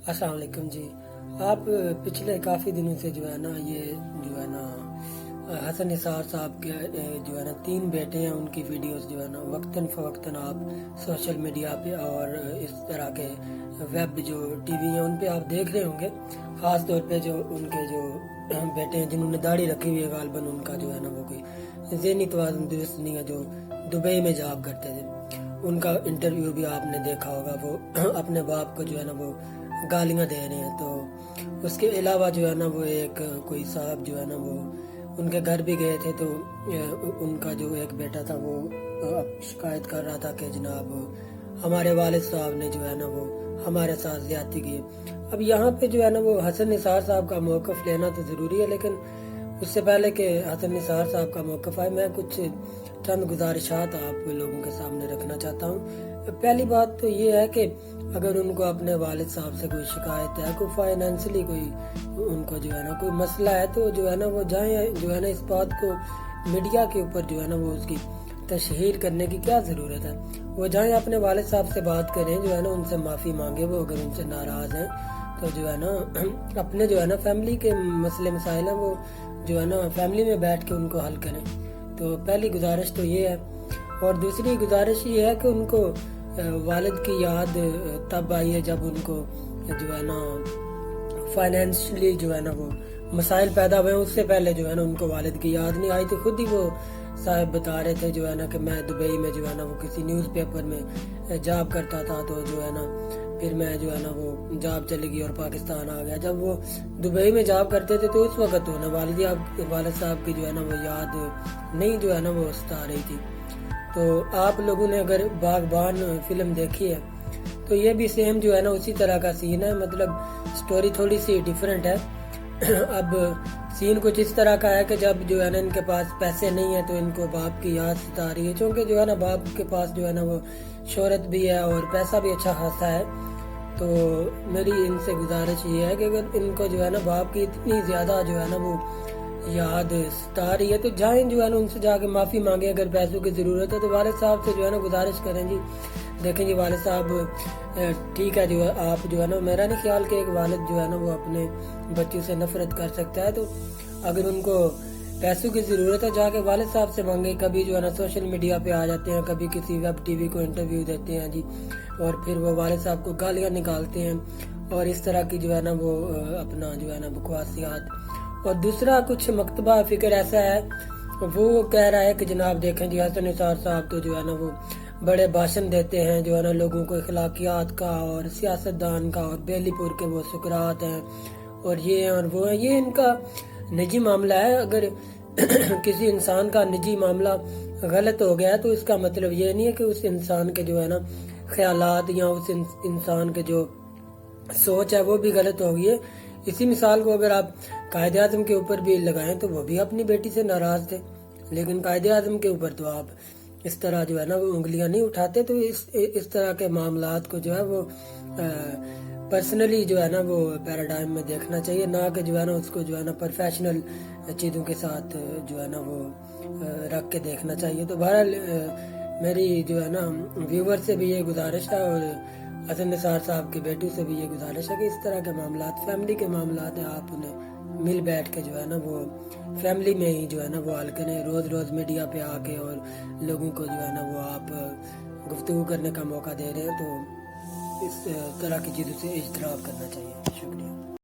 अस्सलाम वालेकुम जी। आप पिछले काफ़ी दिनों से जो है ना हसन निसार साहब के जो है ना 3 बेटे हैं, उनकी वीडियोस जो है ना वक्तन फ़वक्तन आप सोशल मीडिया पे और इस तरह के वेब जो टीवी हैं उन पे आप देख रहे होंगे। ख़ास तौर पे जो उनके जो बेटे हैं जिन्होंने दाढ़ी रखी हुई है, गालबन उनका जो है ना वो कोई ज़हनी तवाज़ुन दुरुस्त नहीं है, जो दुबई में जॉब करते थे। उनका इंटरव्यू भी आपने देखा होगा, वो अपने बाप को जो है ना वो गालियाँ दे रहे हैं। तो उसके अलावा जो है ना वो एक कोई साहब जो है ना वो उनके घर भी गए थे, तो उनका जो एक बेटा था वो शिकायत कर रहा था कि जनाब हमारे वालिद साहब ने जो है ना वो हमारे साथ ज्यादती की। अब यहाँ पे जो है ना वो हसन निसार साहब का मौक़िफ़ लेना तो ज़रूरी है, लेकिन उससे पहले कि हसन निसार साहब का मौक़िफ़ आए, मैं कुछ चंद गुजारिशात आप लोगों के सामने रखना चाहता हूँ। पहली बात तो ये है कि अगर उनको अपने वालिद साहब से कोई शिकायत है, कोई फाइनेंशियली कोई उनको जो है ना कोई मसला है, तो जो है ना वो जाए जो है ना इस बात को मीडिया के ऊपर जो है ना वो उसकी तशहीर करने की क्या ज़रूरत है। वो जाए अपने वालिद साहब से बात करें, जो है ना उनसे माफ़ी मांगे, वो अगर उनसे नाराज़ हैं तो जो है ना अपने जो है ना फैमिली के मसले मसाइल हैं वो जो है ना फैमिली में बैठ के उनको हल करें। तो पहली गुजारिश तो ये है। और दूसरी गुजारिश ये है कि उनको वालिद की याद तब आई है जब उनको जो है ना फाइनेंशियली जो है ना वो मसाइल पैदा हुए। उससे पहले जो है ना उनको वालिद की याद नहीं आई। तो खुद ही वो साहब बता रहे थे जो है ना कि मैं दुबई में जो है ना वो किसी न्यूज़पेपर में जॉब करता था, तो जो है ना फिर मैं जो है ना वो जॉब चली गई और पाकिस्तान आ गया। जब वो दुबई में जॉब करते थे तो उस वक्त तो ना वालिद साहब की जो है ना वो याद नहीं जो है ना वो सता रही थी। तो आप लोगों ने अगर बागबान फिल्म देखी है तो ये भी सेम जो है ना उसी तरह का सीन है, मतलब स्टोरी थोड़ी सी डिफरेंट है। अब सीन कुछ इस तरह का है कि जब जो है ना इनके पास पैसे नहीं है तो इनको बाप की याद सता रही है, क्योंकि जो है ना बाप के पास जो है ना वो शोहरत भी है और पैसा भी अच्छा खासा है। तो मेरी इनसे गुजारिश ये है कि अगर इनको जो है ना बाप की इतनी ज़्यादा जो है ना वो याद सता रही है तो जाएं जो है ना उनसे जाके माफ़ी मांगे। अगर पैसों की ज़रूरत है तो वालिद साहब से जो है ना गुजारिश करें, जी देखें जी वालिद साहब ठीक है, जो है आप जो है ना मेरा नहीं ख्याल कि एक वालिद जो है ना वो अपने बच्चों से नफरत कर सकता है। तो अगर उनको पैसों की ज़रूरत है जाके वालिद साहब से मांगे। कभी जो है ना सोशल मीडिया पे आ जाते हैं, कभी किसी वेब टीवी को इंटरव्यू देते हैं जी, और फिर वो वालिद साहब को गालियाँ निकालते हैं और इस तरह की जो है ना वो अपना जो है ना बकवासियात। और दूसरा कुछ मकतबा फ़िक्र ऐसा है, वो कह रहा है कि जनाब देखें जी हसन निसार साहब तो जो है ना वो बड़े भाषण देते हैं जो है ना लोगों को अखलाकियात का और सियासतदान का, और बेलीपुर के वो सुकरात हैं और ये हैं और वो हैं। ये इनका निजी मामला है। अगर किसी इंसान का निजी मामला गलत हो गया है तो इसका मतलब ये नहीं है कि उस इंसान के जो है ना ख्यालात या उस इंसान के जो सोच है वो भी गलत हो गई है। इसी मिसाल को अगर आप कायदे आज़म के ऊपर भी लगाएं तो वो भी अपनी बेटी से नाराज थे, लेकिन कायदे आज़म के ऊपर तो आप इस तरह जो है ना वो उंगलियां नहीं उठाते। तो इस तरह के मामलात को जो है वो पर्सनली जो है ना वो पैराडाइम में देखना चाहिए, ना कि जो है ना उसको जो है ना प्रोफेशनल चीज़ों के साथ जो है ना वो रख के देखना चाहिए। तो बहरहाल मेरी जो है ना व्यूवर से भी ये गुजारिश है और हसन निसार साहब के बेटों से भी ये गुजारिश है कि इस तरह के मामलात फैमिली के मामलात हैं, आप उन्हें मिल बैठ के जो है ना वो फैमिली में ही जो है ना वो हल करें। रोज़ रोज़ मीडिया पे आके और लोगों को जो है ना वो आप गुफ्तगू करने का मौका दे रहे हैं, तो इस तरह की चीज़ों से इज्तनाब करना चाहिए। शुक्रिया।